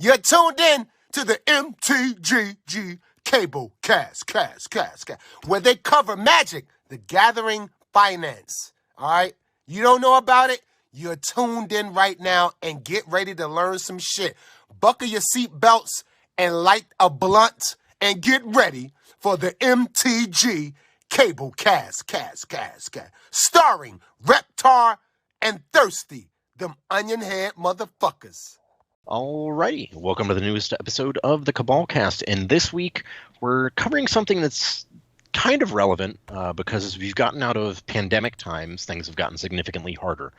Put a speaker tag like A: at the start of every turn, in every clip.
A: You're tuned in to the MtG Cable cast, where they cover Magic, the Gathering finance. All right? You don't know about it? You're tuned in right now and get ready to learn some shit. Buckle your seatbelts and light a blunt and get ready for the MtG Cable cast. Starring Reptar and Thirsty, them onion head motherfuckers.
B: Alrighty, welcome to the newest episode of the Cabal cast, and this week we're covering something that's kind of relevant because as we've gotten out of pandemic times, things have gotten significantly harder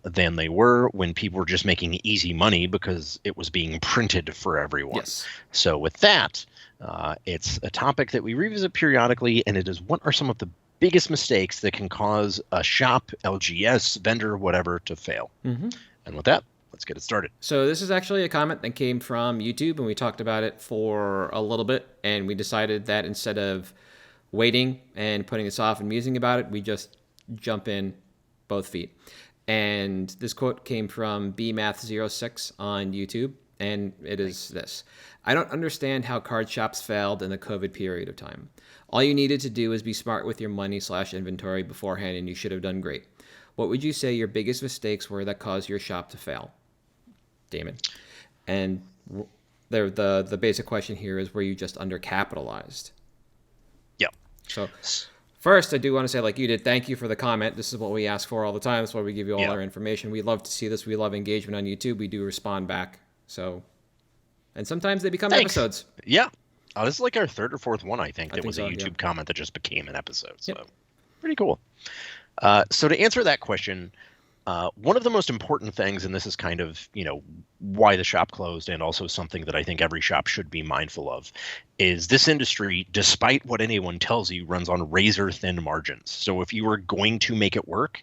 B: than they were when people were just making easy money because it was being printed for everyone.
C: Yes.
B: So with that, it's a topic that we revisit periodically, and it is what are some of the biggest mistakes that can cause a shop, LGS, vendor, whatever, to fail. And with that, let's get it started.
C: So this is actually a comment that came from YouTube, and we talked about it for a little bit, and we decided that instead of waiting and putting this off and musing about it, we just jump in both feet. And this quote came from bmath06 on YouTube, and it is this. I don't understand how card shops failed in the COVID period of time. All you needed to do is be smart with your money/inventory beforehand, and you should have done great. What would you say your biggest mistakes were that caused your shop to fail? Damon. And the basic question here is, were you just undercapitalized?
B: Yep.
C: So first, I do want to say, like you did, thank you for the comment. This is what we ask for all the time. That's why we give you all our information. We love to see this. We love engagement on YouTube. We do respond back. So, and sometimes they become episodes.
B: Yeah. This is like our third or fourth one, I think. That was a
C: so,
B: YouTube comment that just became an episode. So
C: Yep.
B: Pretty cool. So to answer that question, one of the most important things, and this is kind of, why the shop closed and also something that I think every shop should be mindful of, is this industry, despite what anyone tells you, runs on razor thin margins. So if you are going to make it work,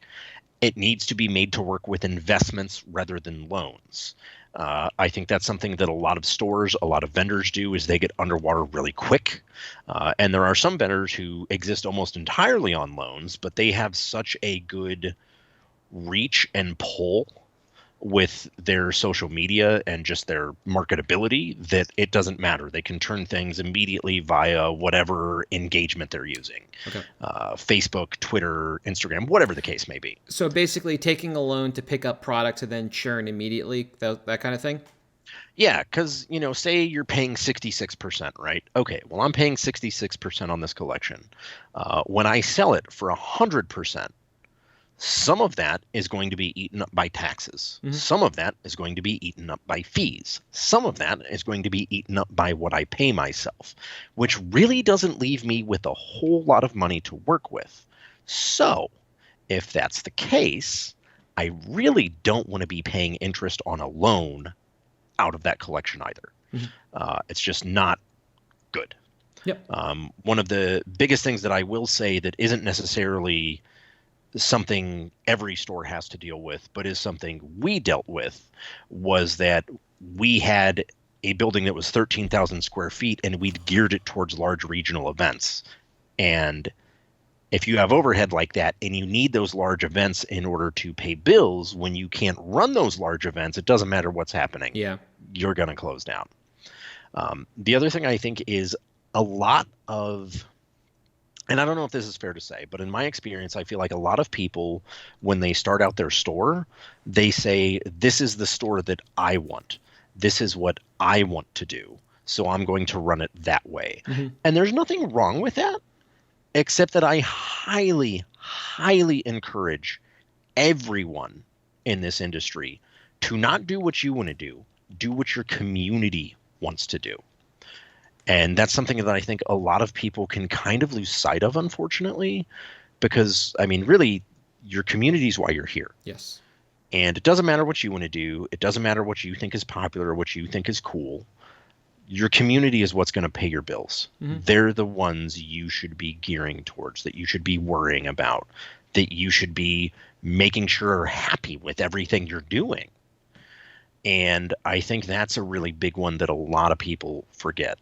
B: it needs to be made to work with investments rather than loans. I think that's something that a lot of stores, a lot of vendors do, is they get underwater really quick. And there are some vendors who exist almost entirely on loans, but they have such a good reach and pull with their social media and just their marketability that it doesn't matter. They can turn things immediately via whatever engagement they're using.
C: Okay.
B: Facebook, Twitter, Instagram, whatever the case may be.
C: So basically taking a loan to pick up products and then churn immediately, that kind of thing?
B: Yeah, because, say you're paying 66%, right? Okay, well, I'm paying 66% on this collection. When I sell it for 100%, some of that is going to be eaten up by taxes. Some of that is going to be eaten up by fees. Some of that is going to be eaten up by what I pay myself, which really doesn't leave me with a whole lot of money to work with. So if that's the case, I really don't want to be paying interest on a loan out of that collection either. It's just not good.
C: Yep.
B: One of the biggest things that I will say that isn't necessarily something every store has to deal with, but is something we dealt with, was that we had a building that was 13,000 square feet and we'd geared it towards large regional events. And if you have overhead like that and you need those large events in order to pay bills, when you can't run those large events, it doesn't matter what's happening.
C: Yeah.
B: You're going to close down. The other thing I think is a lot of, and I don't know if this is fair to say, but in my experience, I feel like a lot of people, when they start out their store, they say, this is the store that I want. This is what I want to do. So I'm going to run it that way. And there's nothing wrong with that, except that I highly, highly encourage everyone in this industry to not do what you want to do what your community wants to do. And that's something that I think a lot of people can kind of lose sight of, unfortunately, because, really, your community is why you're here.
C: Yes.
B: And it doesn't matter what you want to do. It doesn't matter what you think is popular or what you think is cool. Your community is what's going to pay your bills. They're the ones you should be gearing towards, that you should be worrying about, that you should be making sure are happy with everything you're doing. And I think that's a really big one that a lot of people forget.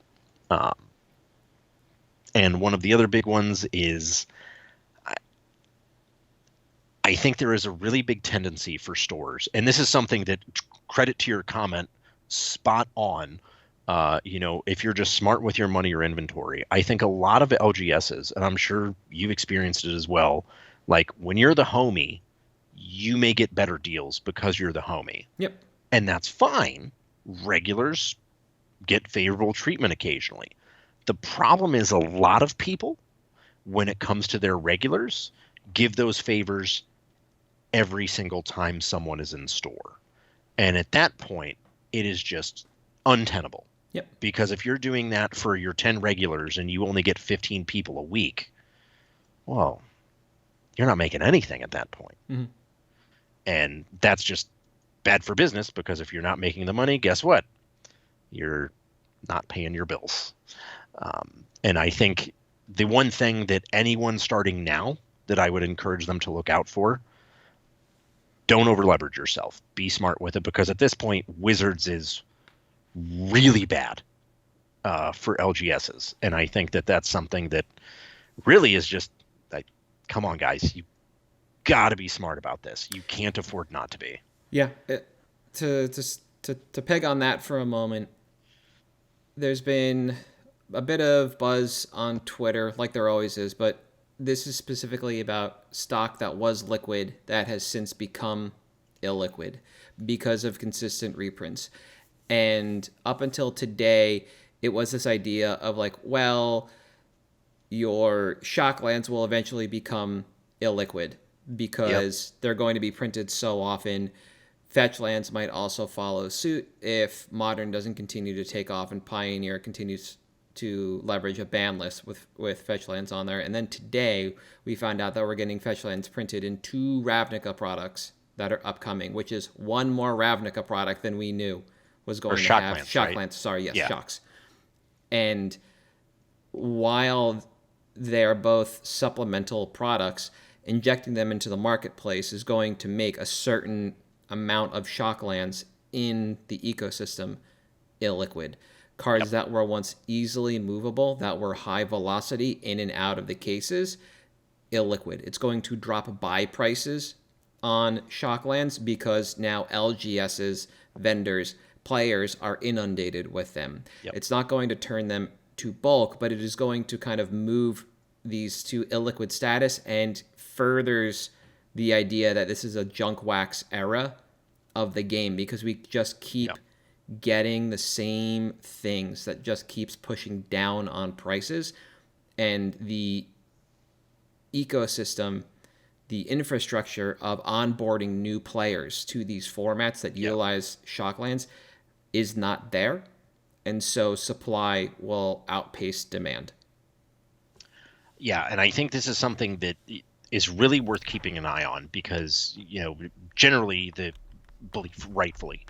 B: And one of the other big ones is I think there is a really big tendency for stores, and this is something that, credit to your comment, spot on. If you're just smart with your money or inventory, I think a lot of LGSs, and I'm sure you've experienced it as well, like when you're the homie, you may get better deals because you're the homie.
C: Yep.
B: And that's fine. Regulars get favorable treatment occasionally. The problem is a lot of people, when it comes to their regulars, give those favors every single time someone is in store. And at that point, it is just untenable.
C: Yep.
B: Because if you're doing that for your 10 regulars and you only get 15 people a week, well, you're not making anything at that point.
C: Mm-hmm.
B: And that's just bad for business, because if you're not making the money, guess what? You're not paying your bills. And I think the one thing that anyone starting now that I would encourage them to look out for, don't over leverage yourself. Be smart with it, because at this point, Wizards is really bad for LGSs. And I think that that's something that really is just like, come on, guys, you got to be smart about this. You can't afford not to be.
C: Yeah. To peg on that for a moment, there's been a bit of buzz on Twitter, like there always is, but this is specifically about stock that was liquid that has since become illiquid because of consistent reprints. And up until today, it was this idea of like, well, your Shocklands will eventually become illiquid because they're going to be printed so often. Fetchlands might also follow suit if Modern doesn't continue to take off and Pioneer continues to leverage a ban list with Fetchlands on there. And then today, we found out that we're getting Fetchlands printed in 2 Ravnica products that are upcoming, which is one more Ravnica product than we knew was going to have. Shocklands, right? Sorry, yes, yeah. Shocks. And while they're both supplemental products, injecting them into the marketplace is going to make a certain amount of Shocklands in the ecosystem illiquid. Cards that were once easily movable, that were high velocity in and out of the cases, illiquid. It's going to drop buy prices on Shocklands because now LGS's vendors, players are inundated with them. It's not going to turn them to bulk, but it is going to kind of move these to illiquid status and furthers the idea that this is a junk wax era of the game, because we just keep getting the same things that just keeps pushing down on prices. And the ecosystem, the infrastructure of onboarding new players to these formats that utilize Shocklands is not there. And so supply will outpace demand.
B: Yeah, and I think this is something that is really worth keeping an eye on, because, generally the belief, rightfully,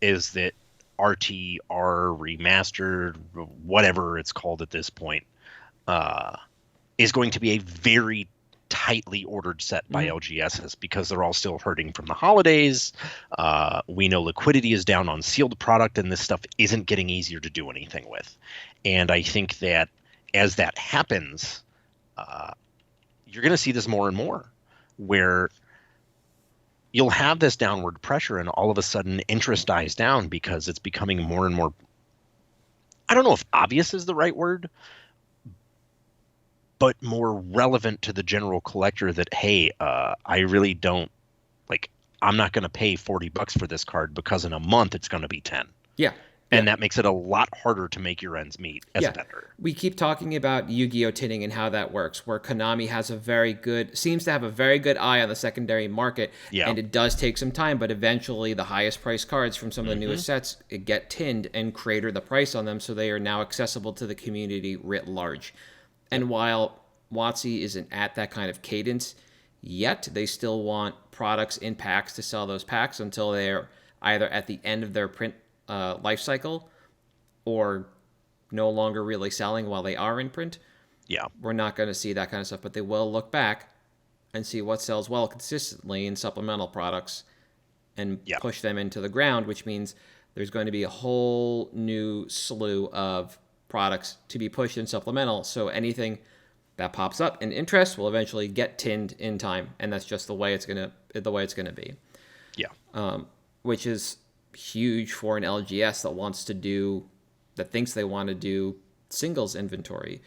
B: is that RTR remastered, whatever it's called at this point, is going to be a very tightly ordered set by LGSs, because they're all still hurting from the holidays. We know liquidity is down on sealed product, and this stuff isn't getting easier to do anything with. And I think that as that happens, you're going to see this more and more, where you'll have this downward pressure and all of a sudden interest dies down because it's becoming more and more, I don't know if obvious is the right word, but more relevant to the general collector that, hey, I really don't, I'm not going to pay $40 for this card because in a month it's going to be 10.
C: Yeah.
B: And that makes it a lot harder to make your ends meet as a vendor.
C: We keep talking about Yu-Gi-Oh! Tinning and how that works, where Konami seems to have a very good eye on the secondary market. Yeah. And it does take some time, but eventually the highest priced cards from some of the newest sets get tinned and crater the price on them, so they are now accessible to the community writ large. And while WotC isn't at that kind of cadence yet, they still want products in packs to sell those packs until they're either at the end of their print life cycle or no longer really selling while they are in print.
B: Yeah.
C: We're not going to see that kind of stuff, but they will look back and see what sells well consistently in supplemental products and push them into the ground, which means there's going to be a whole new slew of products to be pushed in supplemental. So anything that pops up in interest will eventually get tinned in time, and that's just the way it's going to be.
B: Yeah.
C: Which is huge for an LGS that wants to do, that thinks they want to do singles inventory.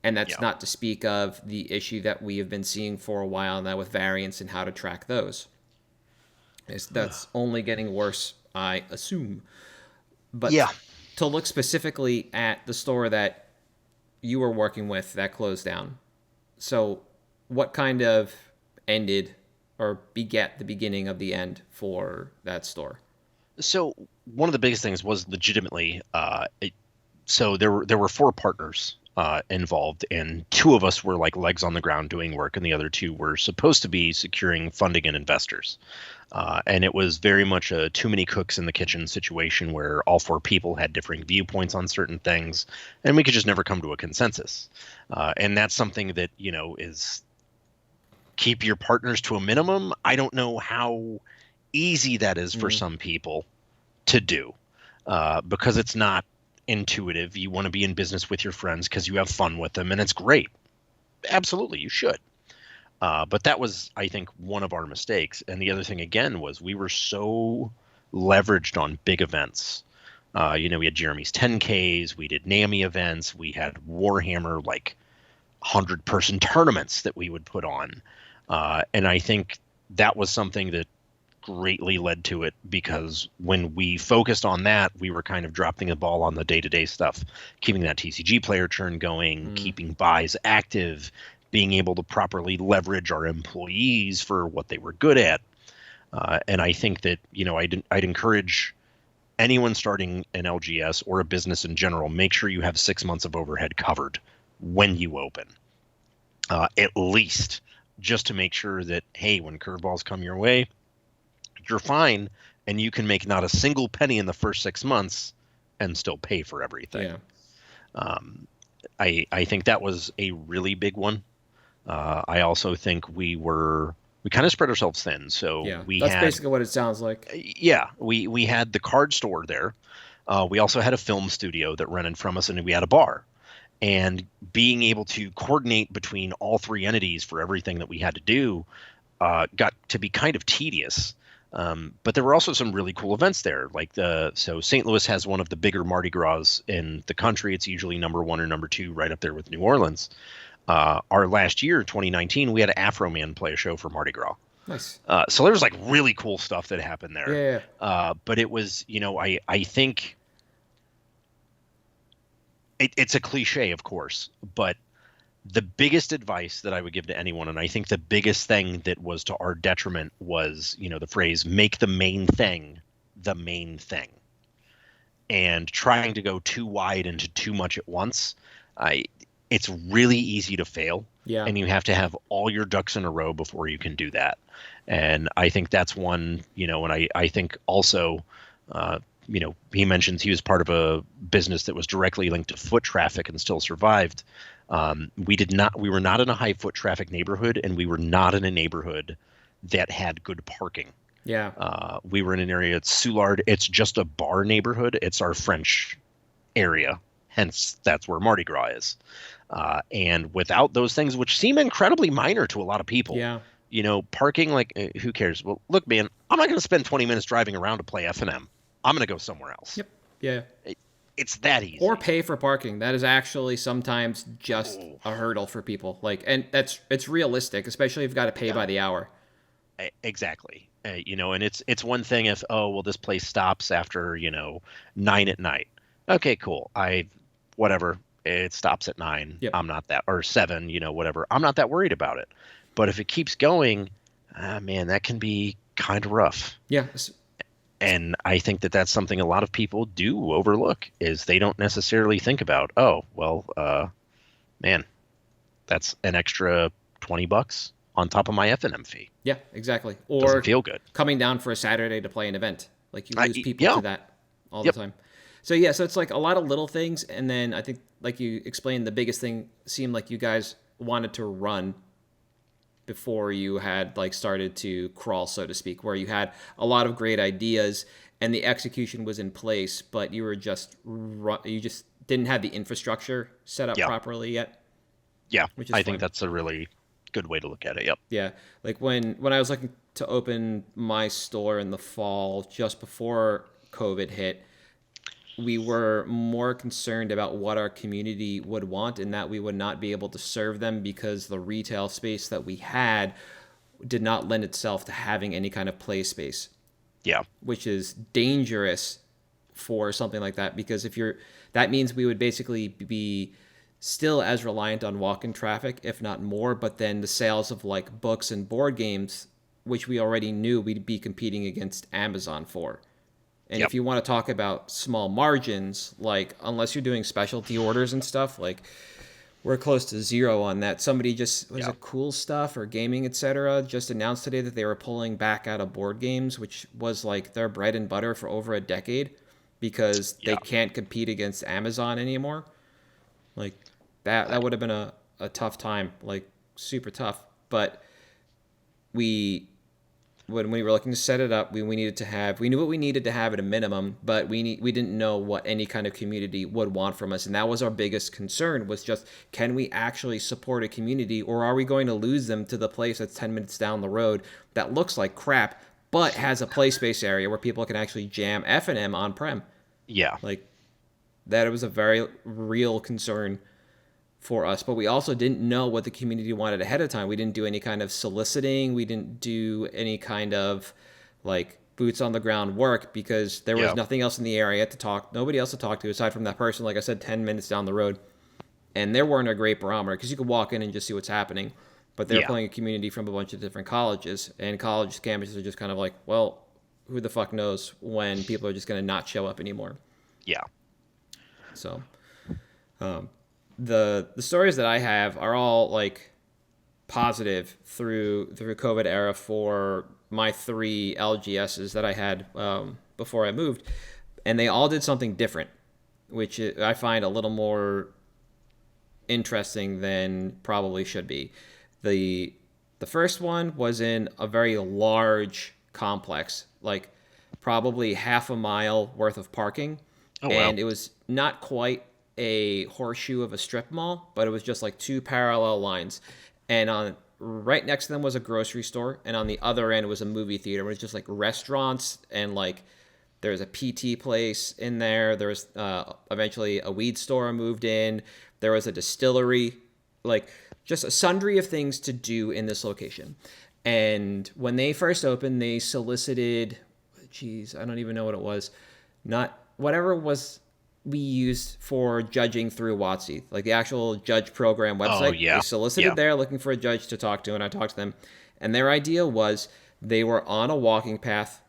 C: And that's not to speak of the issue that we have been seeing for a while now with variants and how to track those. That's only getting worse, I assume. But to look specifically at the store that you were working with that closed down, so what kind of ended or beget the beginning of the end for that store?
B: So one of the biggest things was legitimately, so there were four partners involved, and two of us were like legs on the ground doing work, and the other two were supposed to be securing funding and investors. And it was very much a too many cooks in the kitchen situation where all four people had differing viewpoints on certain things, and we could just never come to a consensus. And that's something that, is keep your partners to a minimum. I don't know how easy that is for some people to do, because it's not intuitive. You want to be in business with your friends because you have fun with them, and it's great. Absolutely, you should. But that was, I think, one of our mistakes. And the other thing, again, was we were so leveraged on big events. We had Jeremy's 10Ks, we did NAMI events, we had Warhammer, like 100-person tournaments that we would put on. And I think that was something that greatly led to it, because when we focused on that, we were kind of dropping the ball on the day-to-day stuff, keeping that TCG player churn going, keeping buys active, being able to properly leverage our employees for what they were good at. And I think that, I'd encourage anyone starting an LGS or a business in general, make sure you have 6 months of overhead covered when you open, at least, just to make sure that, hey, when curveballs come your way, you're fine, and you can make not a single penny in the first 6 months and still pay for everything. I think that was a really big one. I also think we kind of spread ourselves thin. So
C: that's basically what it sounds like.
B: We had the card store there. We also had a film studio that rented from us, and we had a bar. And being able to coordinate between all three entities for everything that we had to do got to be kind of tedious. But there were also some really cool events there. So St. Louis has one of the bigger Mardi Gras in the country. It's usually number one or number two, right up there with New Orleans. Our last year, 2019, we had an Afro Man play a show for Mardi Gras.
C: Nice.
B: So there was like really cool stuff that happened there.
C: Yeah.
B: But it was, I think it's a cliche, of course, but the biggest advice that I would give to anyone, and I think the biggest thing that was to our detriment, was, the phrase, make the main thing the main thing. And trying to go too wide into too much at once, it's really easy to fail.
C: Yeah.
B: And you have to have all your ducks in a row before you can do that. And I think that's one, and I think also, he mentions he was part of a business that was directly linked to foot traffic and still survived. We were not in a high foot traffic neighborhood, and we were not in a neighborhood that had good parking.
C: Yeah.
B: We were in an area at Soulard. It's just a bar neighborhood. It's our French area. Hence, that's where Mardi Gras is. And without those things, which seem incredibly minor to a lot of people, parking, who cares? Well, look, man, I'm not going to spend 20 minutes driving around to play F&M. I'm going to go somewhere else.
C: Yep. Yeah.
B: It's that easy.
C: Or pay for parking. That is actually sometimes just a hurdle for people. And it's realistic, especially if you've got to pay by the hour.
B: Exactly. And it's one thing if, this place stops after, 9 at night. Okay, cool. Whatever. It stops at 9.
C: Yep.
B: I'm not that, or 7, whatever. I'm not that worried about it. But if it keeps going, man, that can be kind of rough.
C: Yeah.
B: And I think that that's something a lot of people do overlook, is they don't necessarily think about, man, that's an extra $20 on top of my F&M fee.
C: Yeah, exactly. Or
B: doesn't feel good.
C: Coming down for a Saturday to play an event. You lose people to that all the time. So it's like a lot of little things. And then I think, like you explained, the biggest thing seemed like you guys wanted to run before you had started to crawl, so to speak, where you had a lot of great ideas and the execution was in place, but you just didn't have the infrastructure set up properly yet.
B: Yeah, I think that's a really good way to look at it. Yep.
C: Yeah, when I was looking to open my store in the fall, just before COVID hit, we were more concerned about what our community would want and that we would not be able to serve them because the retail space that we had did not lend itself to having any kind of play space.
B: Yeah.
C: Which is dangerous for something like that, because that means we would basically be still as reliant on walk-in traffic, if not more, but then the sales of like books and board games, which we already knew we'd be competing against Amazon for. And
B: Yep.
C: if you want to talk about small margins, like unless you're doing specialty orders and stuff, like we're close to zero on that. Somebody just, was it Cool Stuff or Gaming, etc., just announced today that they were pulling back out of board games, which was like their bread and butter for over a decade, because they can't compete against Amazon anymore. Like that would have been a tough time, like super tough. But when we were looking to set it up, we knew what we needed to have at a minimum, but we didn't know what any kind of community would want from us. And that was our biggest concern, was just, can we actually support a community, or are we going to lose them to the place that's 10 minutes down the road that looks like crap, but has a play space area where people can actually jam F&M on-prem?
B: Yeah.
C: Like, that was a very real concern for us, but we also didn't know what the community wanted ahead of time. We didn't do any kind of soliciting. We didn't do any kind of like boots on the ground work, because there was nothing else in the area to talk, nobody else to talk to aside from that person, like I said, 10 minutes down the road. And there weren't a great barometer, because you could walk in and just see what's happening, but they're pulling a community from a bunch of different colleges, and college campuses are just kind of like, well, who the fuck knows when people are just going to not show up anymore.
B: Yeah.
C: So, the stories that I have are all like positive through COVID era for my 3 LGSs that I had before I moved, and they all did something different, which I find a little more interesting than probably should be. The first one was in a very large complex, like probably half a mile worth of parking.
B: Oh, wow.
C: And it was not quite a horseshoe of a strip mall, but it was just like 2 parallel lines. And right next to them was a grocery store, and on the other end was a movie theater. It was just like restaurants, and like there's a PT place in there. There was eventually a weed store moved in. There was a distillery, like just a sundry of things to do in this location. And when they first opened, they solicited, I don't even know what it was. Not whatever was we used for judging through WotC, like the actual judge program website.
B: Oh, yeah.
C: They solicited there looking for a judge to talk to, and I talked to them. And their idea was they were on a walking path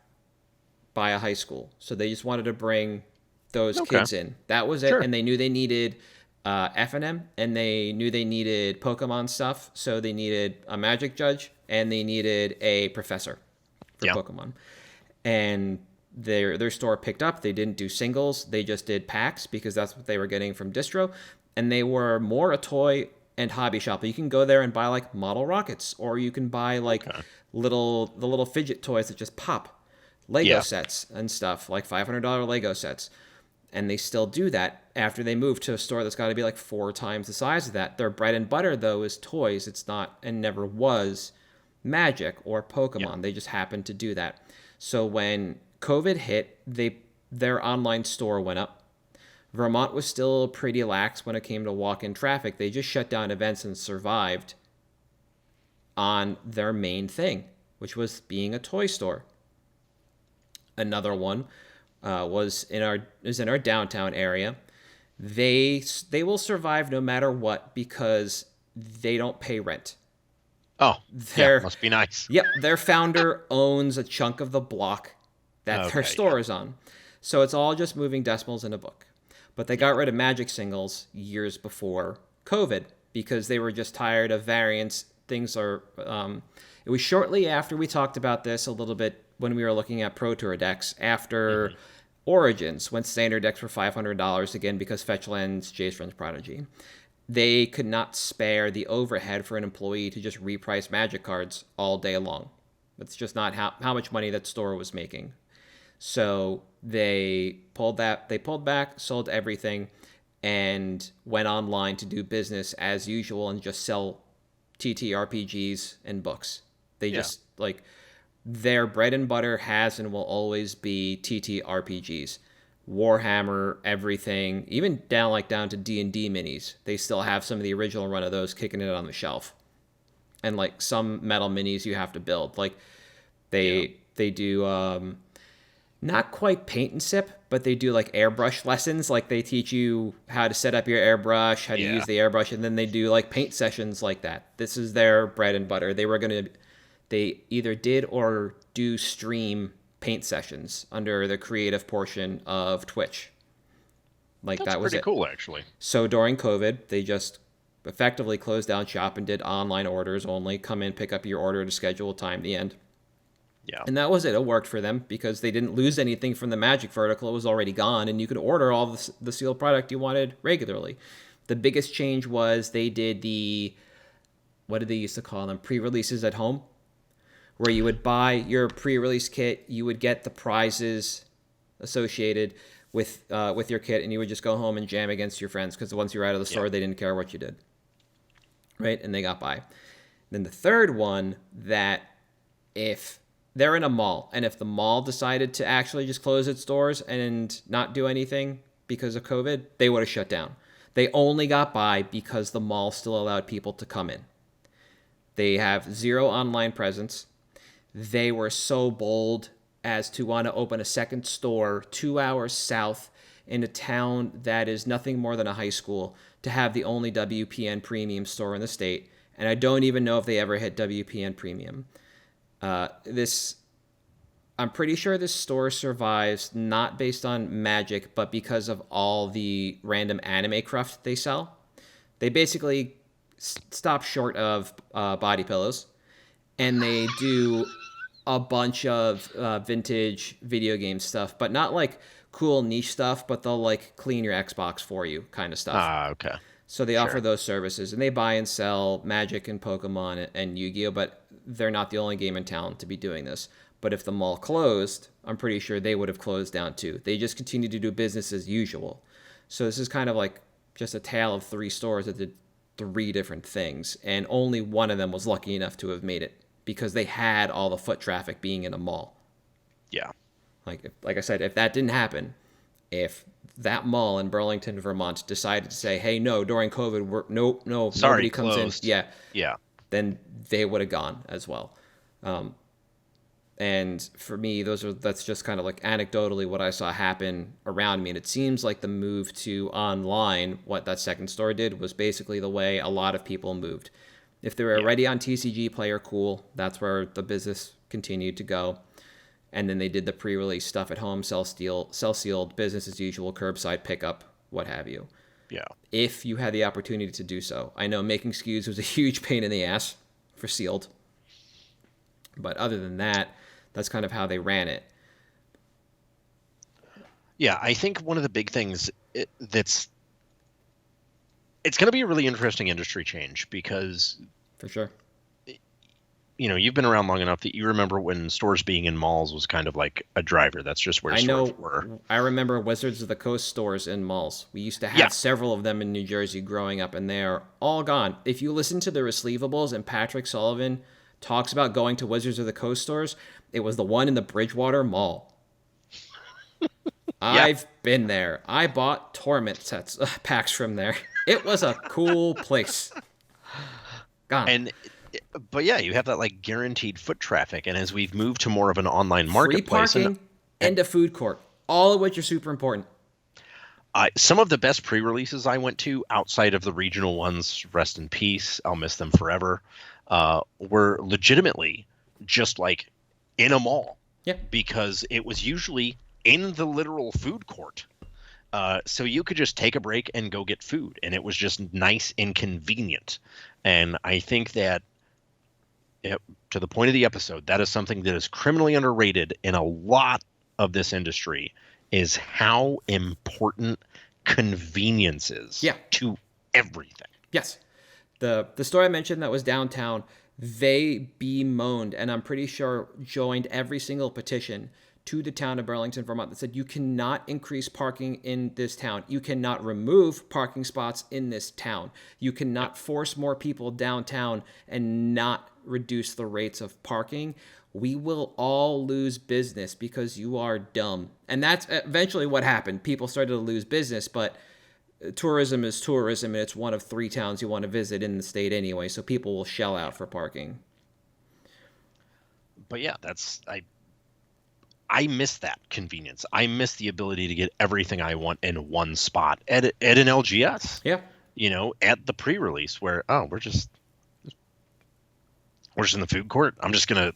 C: by a high school. So they just wanted to bring those kids in. That was it.
B: Sure.
C: And they knew they needed F&M, and they knew they needed Pokemon stuff. So they needed a magic judge, and they needed a professor for Pokemon. And their store picked up. They didn't do singles. They just did packs, because that's what they were getting from distro. And they were more a toy and hobby shop. You can go there and buy like model rockets, or you can buy like the little fidget toys that just pop, Lego sets and stuff, like $500 Lego sets. And they still do that after they move to a store that's got to be like 4 times the size of that. Their bread and butter, though, is toys. It's not, and never was, Magic or Pokemon. They just happened to do that. So when COVID hit, their online store went up. Vermont was still pretty lax when it came to walk-in traffic. They just shut down events and survived on their main thing, which was being a toy store. Another one was in our downtown area. They will survive no matter what, because they don't pay rent.
B: Oh, must be nice.
C: Yep, their founder owns a chunk of the block that their store is on. So it's all just moving decimals in a book. But they got rid of Magic singles years before COVID, because they were just tired of variants. Things are... it was shortly after we talked about this a little bit when we were looking at Pro Tour decks, after Origins, when standard decks were $500 again, because Fetchland's Jace runs Prodigy. They could not spare the overhead for an employee to just reprice Magic cards all day long. That's just not how much money that store was making. So they pulled back, sold everything, and went online to do business as usual and just sell TTRPGs and books. They just, like, their bread and butter has and will always be TTRPGs. Warhammer, everything, even down to D&D minis. They still have some of the original run of those kicking it on the shelf. And like some metal minis you have to build. Like they do not quite paint and sip, but they do like airbrush lessons. Like they teach you how to set up your airbrush, how to use the airbrush, and then they do like paint sessions like that. This is their bread and butter. They either did or do stream paint sessions under the creative portion of Twitch. Like
B: That's
C: that was
B: pretty
C: it.
B: cool, actually.
C: So during COVID, they just effectively closed down shop and did online orders only. Come in, pick up your order at a scheduled time, the end.
B: Yeah.
C: And that was it. It worked for them because they didn't lose anything from the Magic vertical. It was already gone, and you could order all the sealed product you wanted regularly. The biggest change was they did what did they used to call them? Pre-releases at home, where you would buy your pre-release kit, you would get the prizes associated with your kit, and you would just go home and jam against your friends because once you were out of the store, they didn't care what you did. Right? And they got by. Then the third one, that if they're in a mall, and if the mall decided to actually just close its doors and not do anything because of COVID, they would have shut down. They only got by because the mall still allowed people to come in. They have zero online presence. They were so bold as to want to open a second store 2 hours south in a town that is nothing more than a high school to have the only WPN premium store in the state. And I don't even know if they ever hit WPN premium. I'm pretty sure this store survives not based on Magic, but because of all the random anime cruft they sell. They basically stop short of body pillows, and they do a bunch of vintage video game stuff, but not like cool niche stuff, but they'll like clean your Xbox for you kind of stuff.
B: Okay.
C: So they offer those services, and they buy and sell Magic and Pokemon and Yu-Gi-Oh, but they're not the only game in town to be doing this. But if the mall closed, I'm pretty sure they would have closed down too. They just continue to do business as usual. So this is kind of like just a tale of three stores that did three different things, and only one of them was lucky enough to have made it because they had all the foot traffic being in a mall.
B: Yeah.
C: Like I said, if that didn't happen, if that mall in Burlington, Vermont decided to say, hey, no, during COVID, nobody comes
B: closed.
C: in.
B: Yeah.
C: Then they would have gone as well. And for me, that's just kind of like anecdotally what I saw happen around me. And it seems like the move to online, what that second store did, was basically the way a lot of people moved. If they were already on TCG Player, cool. That's where the business continued to go. And then they did the pre-release stuff at home, sell sealed, business as usual, curbside pickup, what have you.
B: Yeah.
C: If you had the opportunity to do so. I know making SKUs was a huge pain in the ass for sealed. But other than that, that's kind of how they ran it.
B: Yeah, I think one of the big things it's going to be a really interesting industry change because,
C: For sure.
B: You've been around long enough that you remember when stores being in malls was kind of like a driver. That's just where stores were.
C: I remember Wizards of the Coast stores in malls. We used to have several of them in New Jersey growing up, and they're all gone. If you listen to the Receivables and Patrick Sullivan talks about going to Wizards of the Coast stores, it was the one in the Bridgewater Mall. I've been there. I bought Torment packs from there. It was a cool place. Gone.
B: But yeah, you have that like guaranteed foot traffic, and as we've moved to more of an online marketplace,
C: free parking and a food court, all of which are super important.
B: Some of the best pre-releases I went to outside of the regional ones, rest in peace, I'll miss them forever, were legitimately just like in a mall.
C: Yeah.
B: Because it was usually in the literal food court. So you could just take a break and go get food, and it was just nice and convenient. And I think that, to the point of the episode, that is something that is criminally underrated in a lot of this industry, is how important convenience is to everything.
C: Yes. The store I mentioned that was downtown, they bemoaned, and I'm pretty sure joined every single petition to the town of Burlington, Vermont, that said you cannot increase parking in this town. You cannot remove parking spots in this town. You cannot force more people downtown and not reduce the rates of parking. we will all lose business because you are dumb. And that's eventually what happened. People started to lose business, but tourism is tourism, and it's one of 3 towns you want to visit in the state anyway, so people will shell out for parking.
B: But yeah, I miss that convenience. I miss the ability to get everything I want in one spot at an LGS.
C: Yeah.
B: At the pre-release where we're just in the food court. I'm just gonna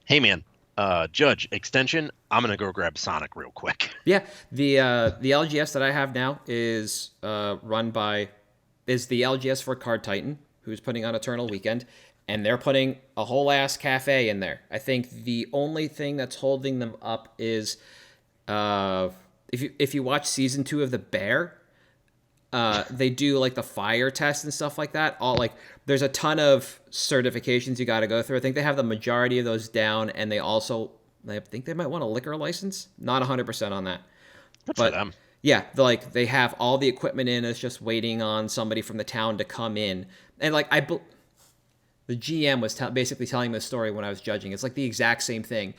B: hey man, Judge extension. I'm gonna go grab Sonic real quick.
C: Yeah, the LGS that I have now is the LGS for Card Titan, who's putting on Eternal Weekend, and they're putting a whole ass cafe in there. I think the only thing that's holding them up is if you watch season 2 of The Bear. They do like the fire test and stuff like that. There's a ton of certifications you got to go through. I think they have the majority of those down, and I think they might want a liquor license. Not 100% on that.
B: Good for them.
C: Yeah, they have all the equipment in. It's just waiting on somebody from the town to come in. And the GM was basically telling the story when I was judging. It's like the exact same thing.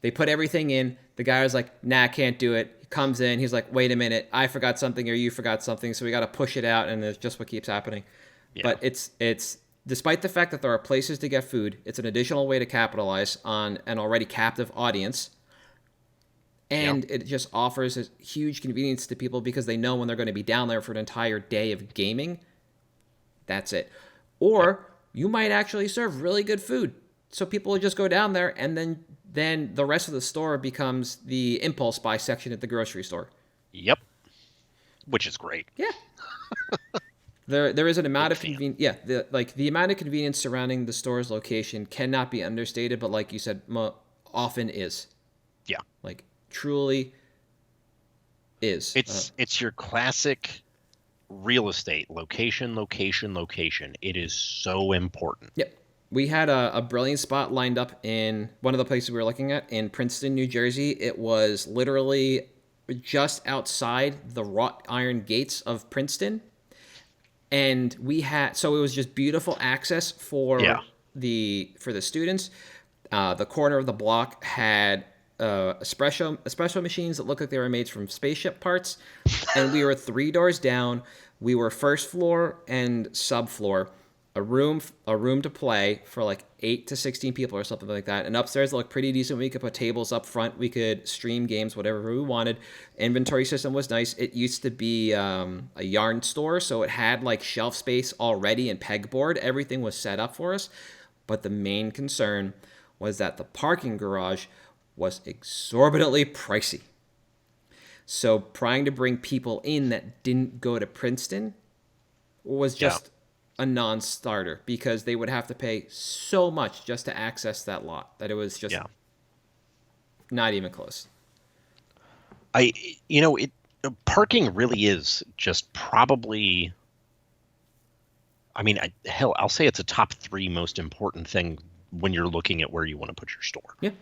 C: They put everything in. The guy was like, nah, I can't do it. He comes in. He's like, wait a minute. I forgot something or you forgot something. So we got to push it out. And it's just what keeps happening. Yeah. But it's despite the fact that there are places to get food, it's an additional way to capitalize on an already captive audience. And it just offers a huge convenience to people because they know when they're going to be down there for an entire day of gaming. That's it. Or you might actually serve really good food. So people will just go down there, and then the rest of the store becomes the impulse buy section at the grocery store.
B: Yep. Which is great.
C: Yeah. There is an amount of convenience. Yeah, the amount of convenience surrounding the store's location cannot be understated, but like you said, often is.
B: Yeah.
C: Truly is.
B: It's your classic real estate location. It is so important.
C: Yep. We had a brilliant spot lined up in one of the places we were looking at in Princeton, New Jersey. It was literally just outside the wrought iron gates of Princeton. And so it was just beautiful access for the students. The corner of the block had espresso machines that looked like they were made from spaceship parts. And we were 3 doors down. We were first floor and subfloor. A room to play for 8 to 16 people or something like that. And upstairs it looked pretty decent. We could put tables up front. We could stream games, whatever we wanted. Inventory system was nice. It used to be a yarn store, so it had shelf space already and pegboard. Everything was set up for us. But the main concern was that the parking garage was exorbitantly pricey. So trying to bring people in that didn't go to Princeton was just a non-starter because they would have to pay so much just to access that lot that it was just not even close.
B: Parking really is just probably, I'll say it's a top 3 most important thing when you're looking at where you want to put your store.
C: Yeah.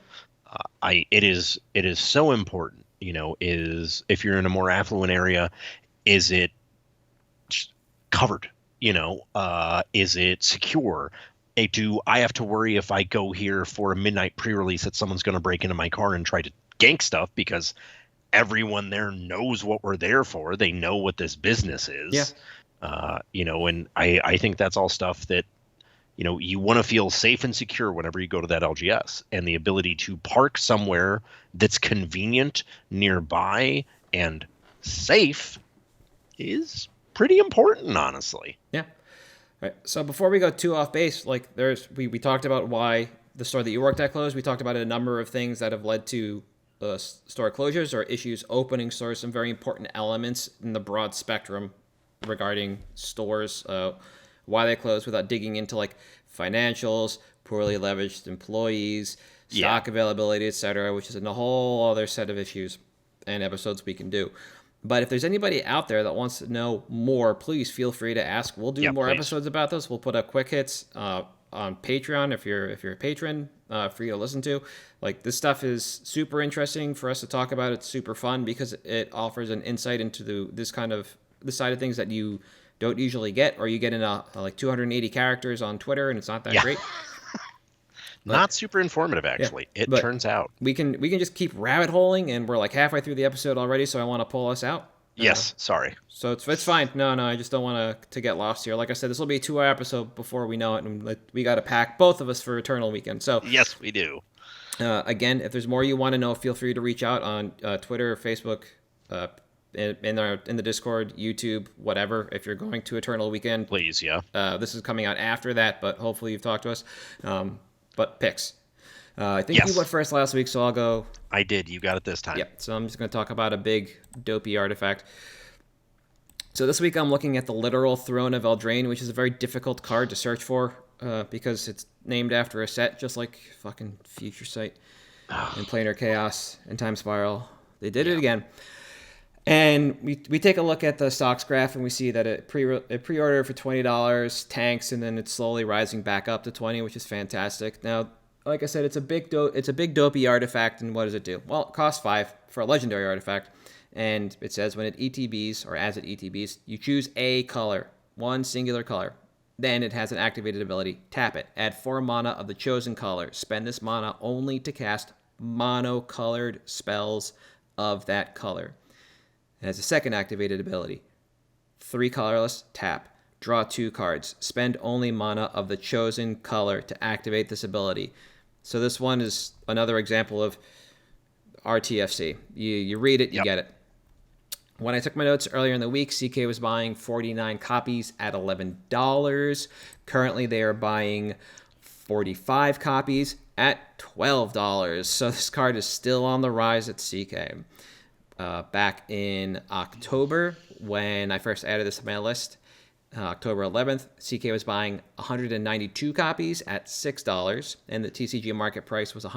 B: It is so important, is if you're in a more affluent area, is it covered? Is it secure? Do I have to worry if I go here for a midnight pre-release that someone's going to break into my car and try to gank stuff because everyone there knows what we're there for. They know what this business is. Yeah. And I think that's all stuff that, you want to feel safe and secure whenever you go to that LGS, and the ability to park somewhere that's convenient, nearby, and safe is pretty important, honestly.
C: Yeah. All right. So before we go too off base, we talked about why the store that you worked at closed. We talked about a number of things that have led to store closures or issues opening stores. Some very important elements in the broad spectrum regarding stores, why they closed, without digging into financials, poorly leveraged employees, stock availability, etc., which is a whole other set of issues and episodes we can do. But if there's anybody out there that wants to know more, please feel free to ask. We'll do more episodes about this. We'll put up quick hits on Patreon if you're a patron for you to listen to. This stuff is super interesting for us to talk about. It's super fun because it offers an insight into the side of things that you don't usually get, or you get in 280 characters on Twitter and it's not that great.
B: Not super informative, actually. It
C: but
B: turns out.
C: we can just keep rabbit holing, and we're like halfway through the episode already, so I want to pull us out.
B: Yes, sorry.
C: So it's fine. No, I just don't want to get lost here. Like I said, this will be a 2-hour episode before we know it, and we got to pack both of us for Eternal Weekend. So
B: yes, we do.
C: Again, if there's more you want to know, feel free to reach out on Twitter, Facebook, in the Discord, YouTube, whatever. If you're going to Eternal Weekend,
B: please, yeah.
C: This is coming out after that, but hopefully you've talked to us. But picks. I think you went first last week, so I'll go.
B: I did. You got it this time.
C: Yeah. So I'm just going to talk about a big dopey artifact. So this week I'm looking at the literal Throne of Eldraine, which is a very difficult card to search for because it's named after a set, just like fucking Future Sight and Planar Chaos and Time Spiral. They did it again. And we take a look at the stocks graph, and we see that it pre-ordered for $20, tanks, and then it's slowly rising back up to $20, which is fantastic. Now, like I said, it's a big dopey artifact, and what does it do? Well, it costs $5 for a legendary artifact, and it says when it ETBs, or as it ETBs, you choose a color, one singular color. Then it has an activated ability. Tap it. Add 4 mana of the chosen color. Spend this mana only to cast mono-colored spells of that color. It has a second activated ability. 3 colorless, tap. Draw 2 cards. Spend only mana of the chosen color to activate this ability. So this one is another example of RTFC. You read it, you get it. When I took my notes earlier in the week, CK was buying 49 copies at $11. Currently, they are buying 45 copies at $12. So this card is still on the rise at CK. Back in October, when I first added this to my list, October 11th, CK was buying 192 copies at $6, and the TCG market price was there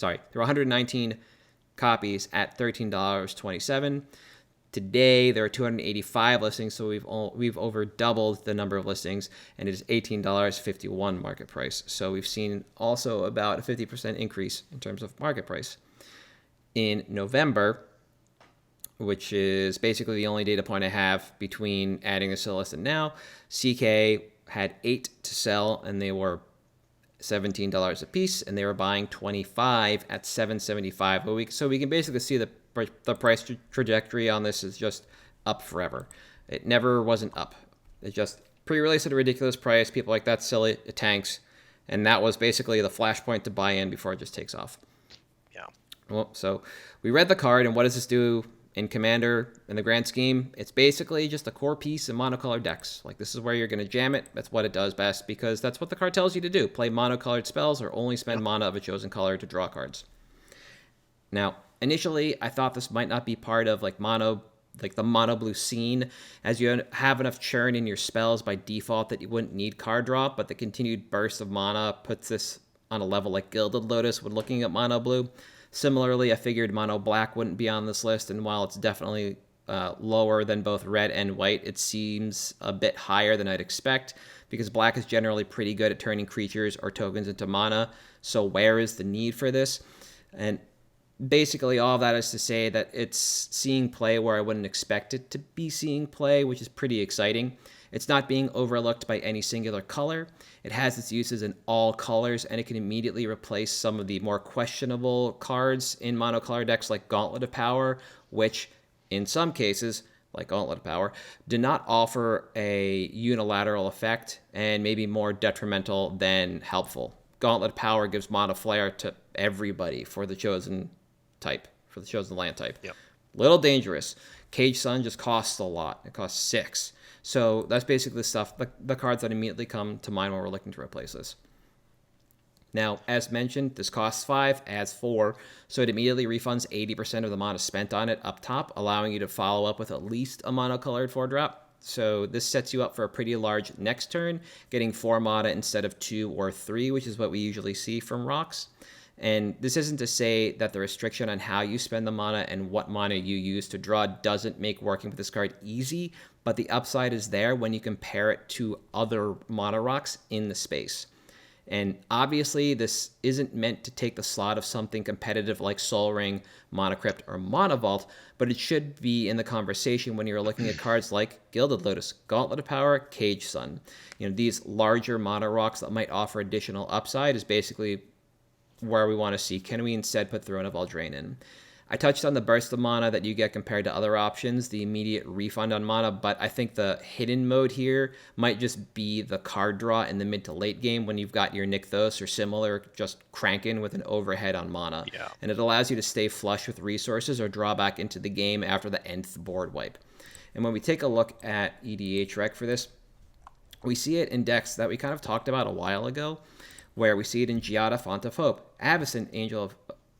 C: were 119 copies at $13.27. Today there are 285 listings, so we've over doubled the number of listings, and it is $18.51 market price. So we've seen also about a 50% increase in terms of market price. In November, which is basically the only data point I have between adding this to the list and now, CK had 8 to sell, and they were $17 a piece, and they were buying 25 at $7.75 a week. So we can basically see the price trajectory on this is just up forever. It never wasn't up. It just pre-released at a ridiculous price. People like, that's silly, it tanks. And that was basically the flashpoint to buy in before it just takes off.
B: Yeah.
C: Well, so we read the card, and what does this do in Commander in the grand scheme? It's basically just a core piece in monocolored decks. Like, this is where you're going to jam it. That's what it does best, because that's what the card tells you to do. Play monocolored spells or only spend mana of a chosen color to draw cards. Now, initially, I thought this might not be part of the mono blue scene, as you have enough churn in your spells by default that you wouldn't need card draw, but the continued burst of mana puts this on a level like Gilded Lotus when looking at mono blue. Similarly, I figured mono black wouldn't be on this list, and while it's definitely lower than both red and white, it seems a bit higher than I'd expect, because black is generally pretty good at turning creatures or tokens into mana, so where is the need for this? And basically all of that is to say that it's seeing play where I wouldn't expect it to be seeing play, which is pretty exciting. It's not being overlooked by any singular color. It has its uses in all colors, and it can immediately replace some of the more questionable cards in monocolor decks like Gauntlet of Power, which in some cases, like Gauntlet of Power, do not offer a unilateral effect and may be more detrimental than helpful. Gauntlet of Power gives Mana Flare to everybody for the chosen type, for the chosen land type.
B: Yep.
C: Little dangerous. Cage Sun just costs a lot. It costs 6. So that's basically the stuff, the cards that immediately come to mind when we're looking to replace this. Now, as mentioned, this costs 5, adds 4, so it immediately refunds 80% of the mana spent on it up top, allowing you to follow up with at least a monocolored 4-drop. So this sets you up for a pretty large next turn, getting 4 mana instead of 2 or 3, which is what we usually see from rocks. And this isn't to say that the restriction on how you spend the mana and what mana you use to draw doesn't make working with this card easy, but the upside is there when you compare it to other mana rocks in the space. And obviously, this isn't meant to take the slot of something competitive like Sol Ring, Monocrypt, or Monovault, but it should be in the conversation when you're looking at cards like Gilded Lotus, Gauntlet of Power, Cage Sun. These larger mono rocks that might offer additional upside is basically where we want to see. Can we instead put Throne of Eldraine in? I touched on the burst of mana that you get compared to other options, the immediate refund on mana, but I think the hidden mode here might just be the card draw in the mid to late game when you've got your Nykthos or similar just cranking with an overhead on mana.
B: Yeah.
C: And it allows you to stay flush with resources or draw back into the game after the nth board wipe. And when we take a look at EDH Rec for this, we see it in decks that we kind of talked about a while ago, where we see it in Giada, Font of Hope, Avacyn, Angel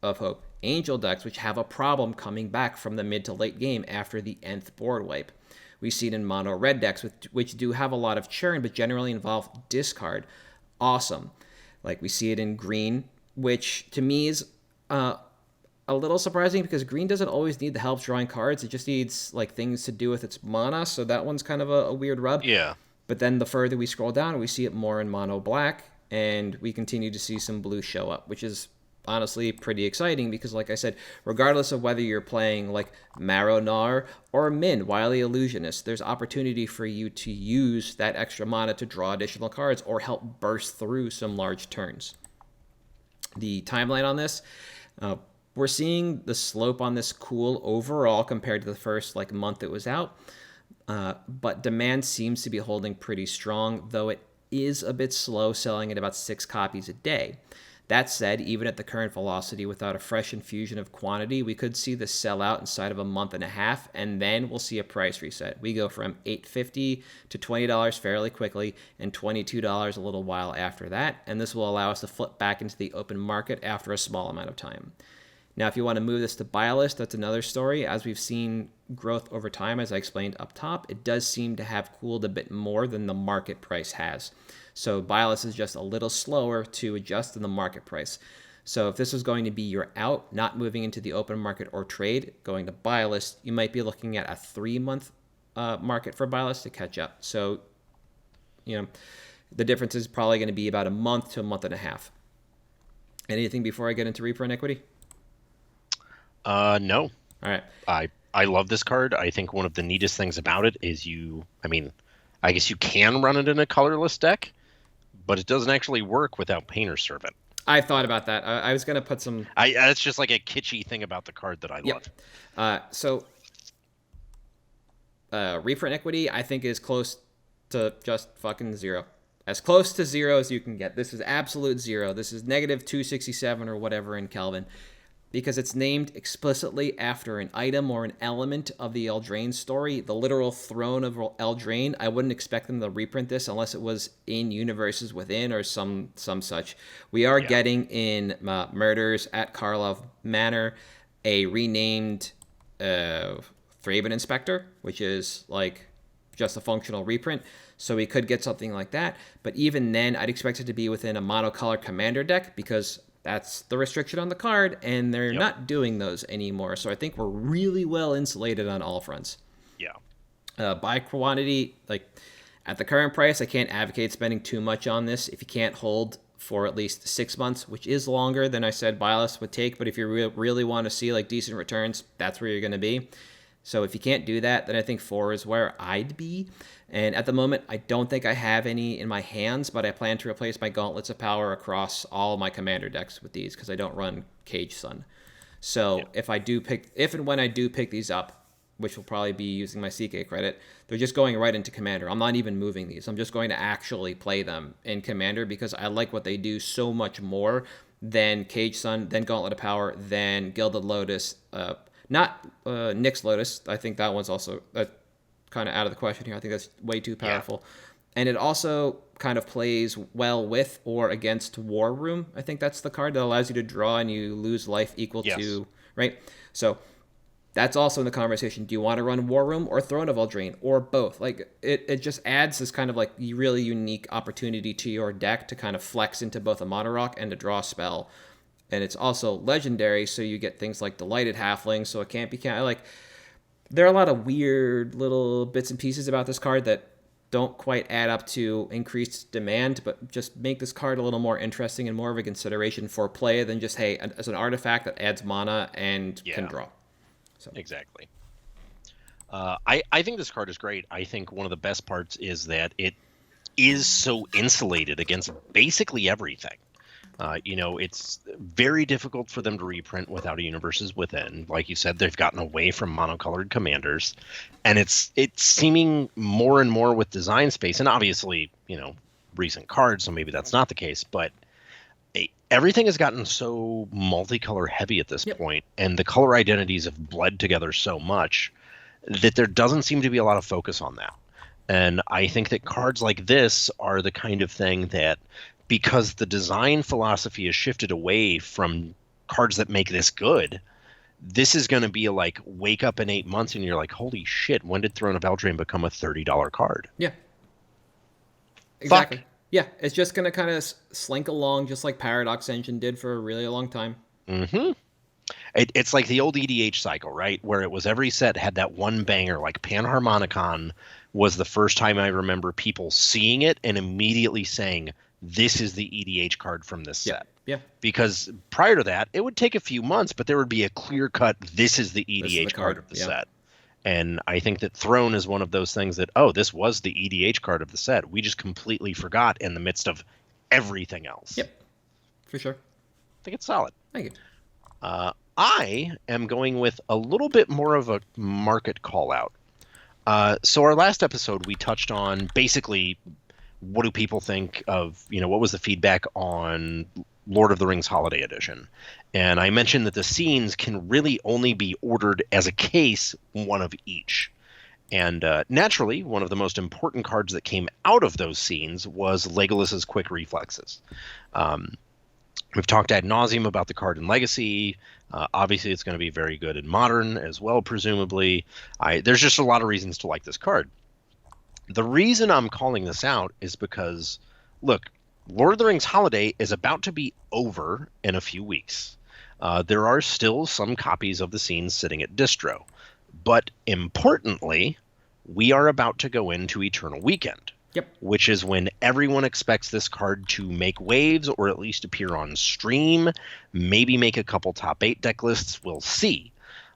C: of Hope, Angel decks, which have a problem coming back from the mid to late game after the nth board wipe. We see it in mono red decks, which do have a lot of churn, but generally involve discard. Awesome. Like we see it in green, which to me is a little surprising because green doesn't always need the help drawing cards. It just needs like things to do with its mana, so that one's kind of a weird rub.
B: Yeah.
C: But then the further we scroll down, we see it more in mono black, and we continue to see some blue show up, which is honestly pretty exciting because, like I said, regardless of whether you're playing like Maronar or Min, Wily Illusionist, there's opportunity for you to use that extra mana to draw additional cards or help burst through some large turns. The timeline on this, we're seeing the slope on this cool overall compared to the first month it was out, but demand seems to be holding pretty strong, though it is a bit slow, selling at about 6 copies a day. That said, even at the current velocity, without a fresh infusion of quantity, we could see this sell out inside of a month and a half, and then we'll see a price reset. We go from $8.50 to $20 fairly quickly, and $22 a little while after that, and this will allow us to flip back into the open market after a small amount of time. Now, if you want to move this to buy list, that's another story. As we've seen growth over time, as I explained up top, it does seem to have cooled a bit more than the market price has. So buy list is just a little slower to adjust than the market price. So if this was going to be your out, not moving into the open market or trade, going to buy list, you might be looking at a 3-month market for buy list to catch up. So, the difference is probably going to be about a month to a month and a half. Anything before I get into reprint equity?
B: No.
C: All right.
B: I love this card. I think one of the neatest things about it is I guess you can run it in a colorless deck, but it doesn't actually work without Painter's Servant.
C: I thought about that. I was going to put some...
B: That's just like a kitschy thing about the card that I love.
C: So, reprint equity, I think, is close to just fucking zero. As close to zero as you can get. This is absolute zero. This is negative 267 or whatever in Kelvin, because it's named explicitly after an item or an element of the Eldraine story, the literal throne of Eldraine. I wouldn't expect them to reprint this unless it was in Universes Within or some such. We are getting in Murders at Karlov Manor a renamed Thraben Inspector, which is just a functional reprint. So we could get something like that. But even then, I'd expect it to be within a monocolor commander deck because that's the restriction on the card, and they're not doing those anymore. So I think we're really well insulated on all fronts.
B: Yeah.
C: By quantity, at the current price, I can't advocate spending too much on this if you can't hold for at least 6 months, which is longer than I said buy list would take. But if you really want to see decent returns, that's where you're going to be. So if you can't do that, then I think 4 is where I'd be. And at the moment, I don't think I have any in my hands, but I plan to replace my Gauntlets of Power across all my commander decks with these because I don't run Cage Sun. So if and when I do pick these up, which will probably be using my CK credit, they're just going right into commander. I'm not even moving these. I'm just going to actually play them in commander because I like what they do so much more than Cage Sun, than Gauntlet of Power, than Gilded Lotus, not Nyx Lotus. I think that one's also kind of out of the question here. I think that's way too powerful. Yeah. And it also kind of plays well with or against War Room. I think that's the card that allows you to draw and you lose life equal to, right? So that's also in the conversation. Do you want to run War Room or Throne of Eldraine or both? It just adds this kind of really unique opportunity to your deck to kind of flex into both a mono rock and to draw a spell. And it's also legendary, so you get things like Delighted Halfling, so it can't be there are a lot of weird little bits and pieces about this card that don't quite add up to increased demand, but just make this card a little more interesting and more of a consideration for play than just, hey, as an artifact that adds mana and can draw. So.
B: Exactly. I think this card is great. I think one of the best parts is that it is so insulated against basically everything. It's very difficult for them to reprint without a Universes Within. Like you said, they've gotten away from monocolored commanders, and it's seeming more and more with design space. And obviously, recent cards, so maybe that's not the case. But everything has gotten so multicolor heavy at this point, and the color identities have bled together so much that there doesn't seem to be a lot of focus on that. And I think that cards like this are the kind of thing that, because the design philosophy has shifted away from cards that make this good, this is going to be like wake up in 8 months and you're like, holy shit, when did Throne of Eldraine become a $30 card?
C: Yeah. Exactly.
B: Fuck.
C: Yeah, it's just going to kind of slink along just like Paradox Engine did for a really long time.
B: Mm-hmm. It's like the old EDH cycle, right? Where it was every set had that one banger, like Panharmonicon was the first time I remember people seeing it and immediately saying, this is the EDH card from this set.
C: Yeah.
B: Because prior to that, it would take a few months, but there would be a clear-cut, this is the EDH card of the set. And I think that Throne is one of those things that, this was the EDH card of the set. We just completely forgot in the midst of everything else.
C: Yep, for sure.
B: I think it's solid.
C: Thank you.
B: I am going with a little bit more of a market call-out. So our last episode, we touched on basically what do people think of, what was the feedback on Lord of the Rings Holiday Edition. And I mentioned that the scenes can really only be ordered as a case, one of each. And naturally, one of the most important cards that came out of those scenes was Legolas's Quick Reflexes. We've talked ad nauseum about the card in Legacy. Obviously, it's going to be very good in Modern as well, presumably. There's just a lot of reasons to like this card. The reason I'm calling this out is because, look, Lord of the Rings Holiday is about to be over in a few weeks. There are still some copies of the scenes sitting at distro. But importantly, we are about to go into Eternal Weekend.
C: Yep. Which
B: is when everyone expects this card to make waves or at least appear on stream, maybe make a couple top 8 deck lists. We'll see.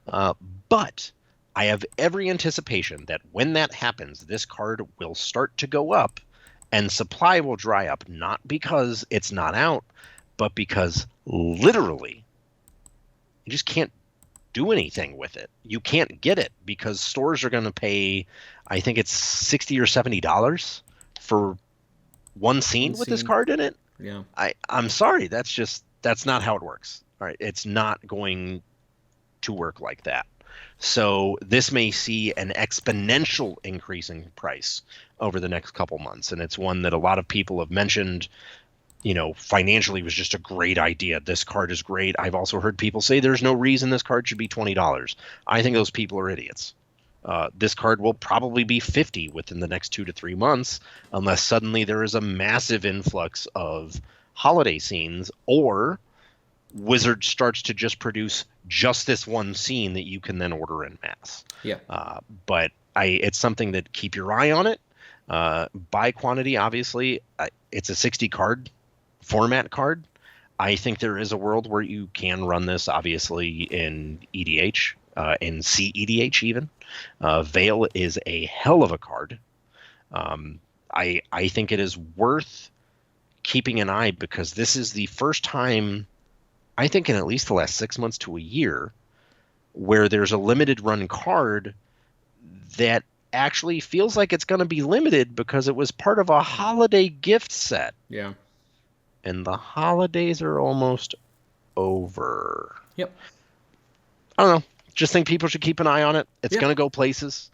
B: But I have every anticipation that when that happens, this card will start to go up and supply will dry up, not because it's not out, but because literally you just can't do anything with it. You can't get it because stores are going to pay, I think it's $60 or $70 for one scene with this card in it.
C: Yeah.
B: I'm sorry. That's not how it works. All right. It's not going to work like that. So this may see an exponential increase in price over the next couple months. And it's one that a lot of people have mentioned, financially was just a great idea. This card is great. I've also heard people say there's no reason this card should be $20. I think those people are idiots. This card will probably be $50 within the next 2 to 3 months, unless suddenly there is a massive influx of holiday scenes, or Wizard starts to just produce just this one scene that you can then order in mass.
C: Yeah.
B: But it's something that keep your eye on it. By quantity, obviously, it's a 60 card format card. I think there is a world where you can run this, obviously, in EDH, in CEDH even. Veil is a hell of a card. I think it is worth keeping an eye because this is the first time, I think in at least the last 6 months to a year, where there's a limited run card that actually feels like it's going to be limited because it was part of a holiday gift set.
C: Yeah.
B: And the holidays are almost over.
C: Yep.
B: I don't know. Just think people should keep an eye on it. It's going to go places,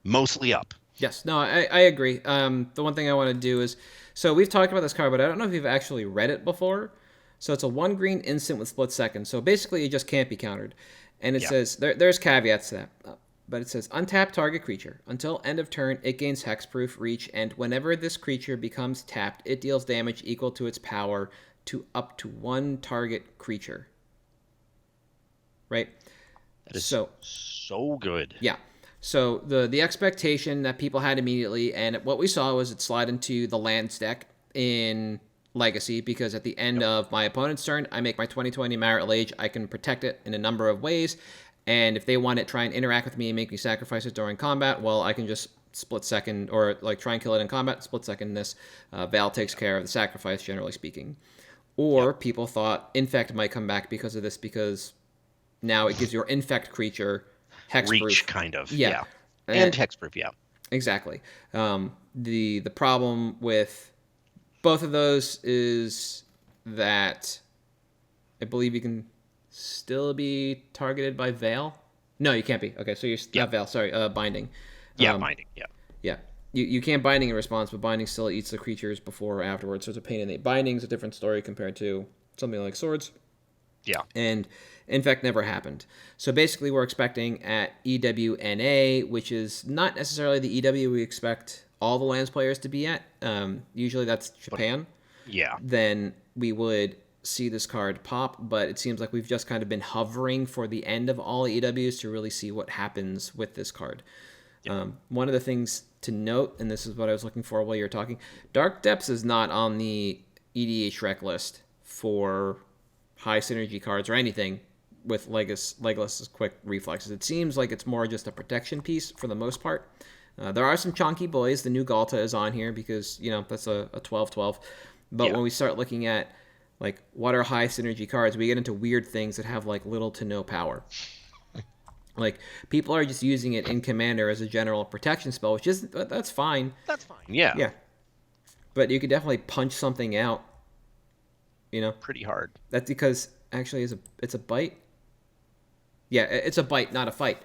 B: mostly up.
C: Yes. No, I agree. The one thing I want to do is, so we've talked about this card, but I don't know if you've actually read it before. So it's a 1 green instant with split second. So basically it just can't be countered. And it says, there's caveats to that. But it says, untap target creature. Until end of turn, it gains hexproof, reach, and whenever this creature becomes tapped, it deals damage equal to its power to up to 1 target creature. Right?
B: That is so good.
C: Yeah. So the expectation that people had immediately, and what we saw was it slide into the lands deck in Legacy, because at the end of my opponent's turn, I make my 2020 Marital Age. I can protect it in a number of ways, and if they want to try and interact with me and make me sacrifice it during combat, well, I can just split second, or like try and kill it in combat, split second this. Val takes care of the sacrifice, generally speaking. Or people thought Infect might come back because of this, because now it gives your Infect creature hexproof.
B: Reach, kind of.
C: Yeah.
B: Yeah. And hexproof, yeah.
C: Exactly. The problem with both of those is that I believe you can still be targeted by Veil. No, you can't be. Okay, so you're not Veil. Sorry, Binding.
B: Yeah, Binding. Yeah.
C: Yeah. You can't Binding in response, but Binding still eats the creatures before or afterwards. So it's a pain in the... Binding's a different story compared to something like Swords.
B: Yeah.
C: And Infect never happened. So basically we're expecting at EWNA, which is not necessarily the EW we expect all the lands players to be at. Usually that's Japan.
B: Yeah.
C: Then we would see this card pop, but it seems like we've just kind of been hovering for the end of all EWs to really see what happens with this card. Yeah. One of the things to note, and this is what I was looking for while you were talking, Dark Depths is not on the EDH rec list for high synergy cards or anything with Legolas's quick reflexes. It seems like it's more just a protection piece for the most part. There are some chunky boys. The new Galta is on here because, that's a 12-12. But when we start looking at, like, what are high synergy cards, we get into weird things that have, like, little to no power. Like, people are just using it in Commander as a general protection spell, which is, that's fine.
B: That's fine, yeah.
C: Yeah. But you could definitely punch something out,
B: Pretty hard.
C: That's because, actually, it's a bite. Yeah, it's a bite, not a fight.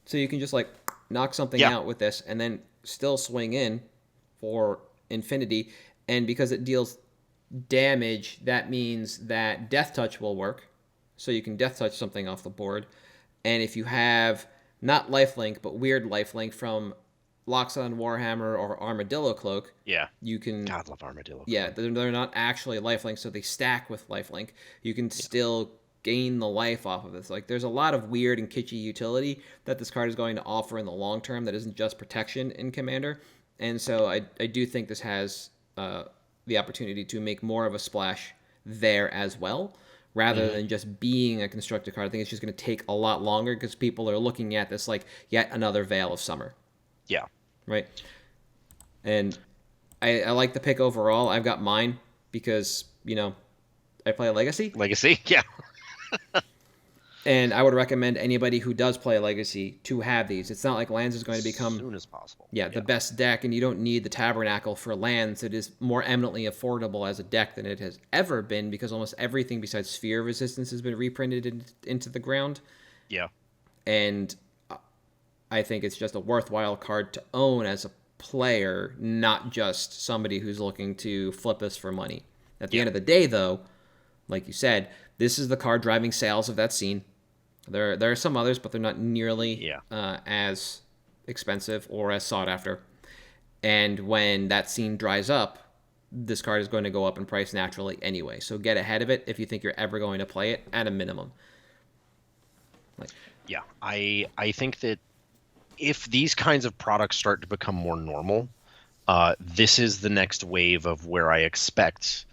C: So you can just, like, knock something out with this and then still swing in for infinity. And because it deals damage, that means that Death Touch will work. So you can Death Touch something off the board. And if you have not Lifelink, but weird Lifelink from Loxodon Warhammer or Armadillo Cloak, you can...
B: God, love Armadillo Cloak.
C: Yeah, they're not actually Lifelink, so they stack with Lifelink. You can still gain the life off of this. Like, there's a lot of weird and kitschy utility that this card is going to offer in the long term that isn't just protection in Commander. And so I do think this has the opportunity to make more of a splash there as well, rather than just being a constructed card. I think it's just going to take a lot longer because people are looking at this like yet another Veil of Summer.
B: Yeah.
C: Right? And I like the pick overall. I've got mine because, I play Legacy.
B: Legacy, yeah.
C: And I would recommend anybody who does play Legacy to have these. It's not like Lands is going to become...
B: As soon as possible.
C: Yeah, the best deck, and you don't need the Tabernacle for Lands. It is more eminently affordable as a deck than it has ever been because almost everything besides Sphere Resistance has been reprinted into the ground.
B: Yeah.
C: And I think it's just a worthwhile card to own as a player, not just somebody who's looking to flip this for money. At the end of the day, though, like you said, this is the card driving sales of that scene. There are some others, but they're not nearly as expensive or as sought after. And when that scene dries up, this card is going to go up in price naturally anyway. So get ahead of it if you think you're ever going to play it at a minimum.
B: Yeah, I think that if these kinds of products start to become more normal, this is the next wave of where I expect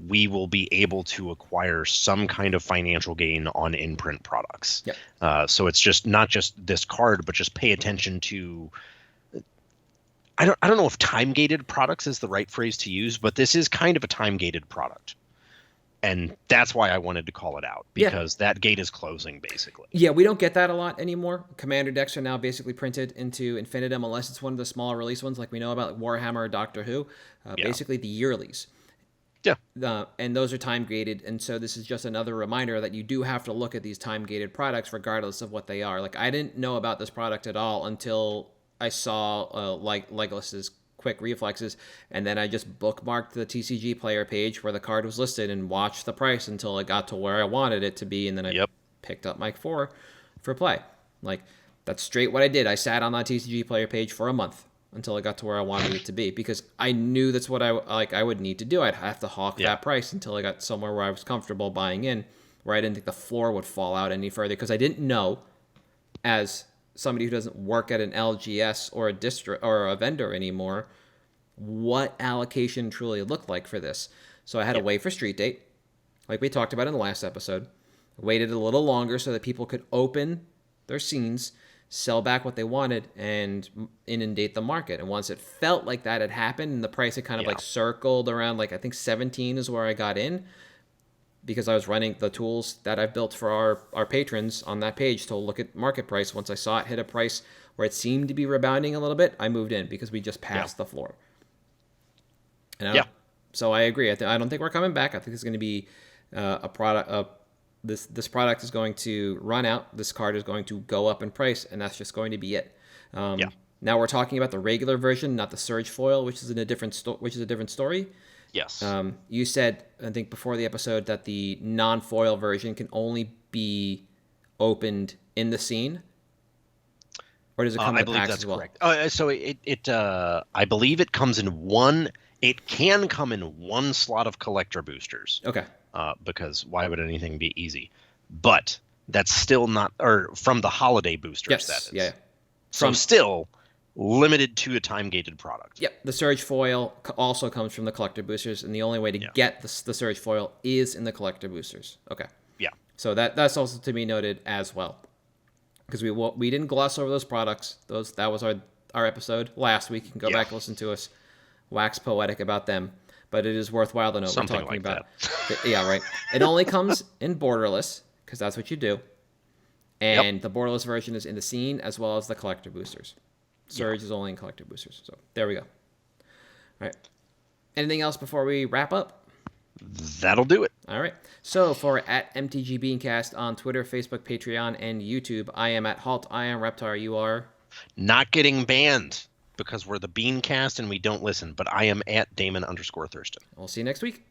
B: we will be able to acquire some kind of financial gain on in-print products. So it's just not just this card, but just pay attention to... I don't know if time-gated products is the right phrase to use, but this is kind of a time-gated product. And that's why I wanted to call it out, because that gate is closing, basically.
C: Yeah, we don't get that a lot anymore. Commander decks are now basically printed into Infinitum, unless it's one of the smaller release ones like we know about, like Warhammer or Doctor Who. Basically the yearlies. Yeah. And those are time-gated, and so this is just another reminder that you do have to look at these time-gated products regardless of what they are. Like, I didn't know about this product at all until I saw Legolas's quick reflexes, and then I just bookmarked the TCG player page where the card was listed and watched the price until it got to where I wanted it to be, and then I picked up Mike 4 for play. Like, that's straight what I did. I sat on that TCG player page for a month until I got to where I wanted it to be, because I knew that's what I would need to do. I'd have to hawk that price until I got somewhere where I was comfortable buying in, where I didn't think the floor would fall out any further, because I didn't know, as somebody who doesn't work at an LGS or a district or a vendor anymore, what allocation truly looked like for this. So I had to wait for street date, like we talked about in the last episode. Waited a little longer so that people could open their scenes, sell back what they wanted, and inundate the market. And once it felt like that had happened and the price had kind of like circled around, like I think 17 is where I got in, because I was running the tools that I've built for our patrons on that page to look at market price. Once I saw it hit a price where it seemed to be rebounding a little bit, I moved in because we just passed the floor. And so I agree. I don't think we're coming back. I think it's going to be a product. This product is going to run out. This card is going to go up in price, and that's just going to be it. Now we're talking about the regular version, not the surge foil, which is a different story.
B: Yes.
C: You said, I think before the episode, that the non-foil version can only be opened in the scene, or does it come in packs as well?
B: Correct. So I believe it comes in one. It can come in one slot of collector boosters.
C: Okay.
B: Because why would anything be easy? But that's still not, or from the holiday boosters.
C: Yes.
B: That is.
C: Yeah.
B: So still limited to a time-gated product.
C: Yep. The surge foil also comes from the collector boosters, and the only way to get the surge foil is in the collector boosters. Okay.
B: Yeah.
C: So that's also to be noted as well, because we didn't gloss over those products. That was our episode last week. You can go back and listen to us wax poetic about them. But it is worthwhile to know
B: Something
C: we're talking
B: like
C: about. Yeah, right. It only comes in borderless, because that's what you do. And the borderless version is in the scene as well as the collector boosters. Surge is only in collector boosters. So there we go. All right. Anything else before we wrap up?
B: That'll do it.
C: All right. So for at MTG Beancast on Twitter, Facebook, Patreon, and YouTube, I am at Halt. I am Reptar. You are?
B: Not getting banned, because we're the Beancast and we don't listen, but I am at Damon_Thurston.
C: We'll see you next week.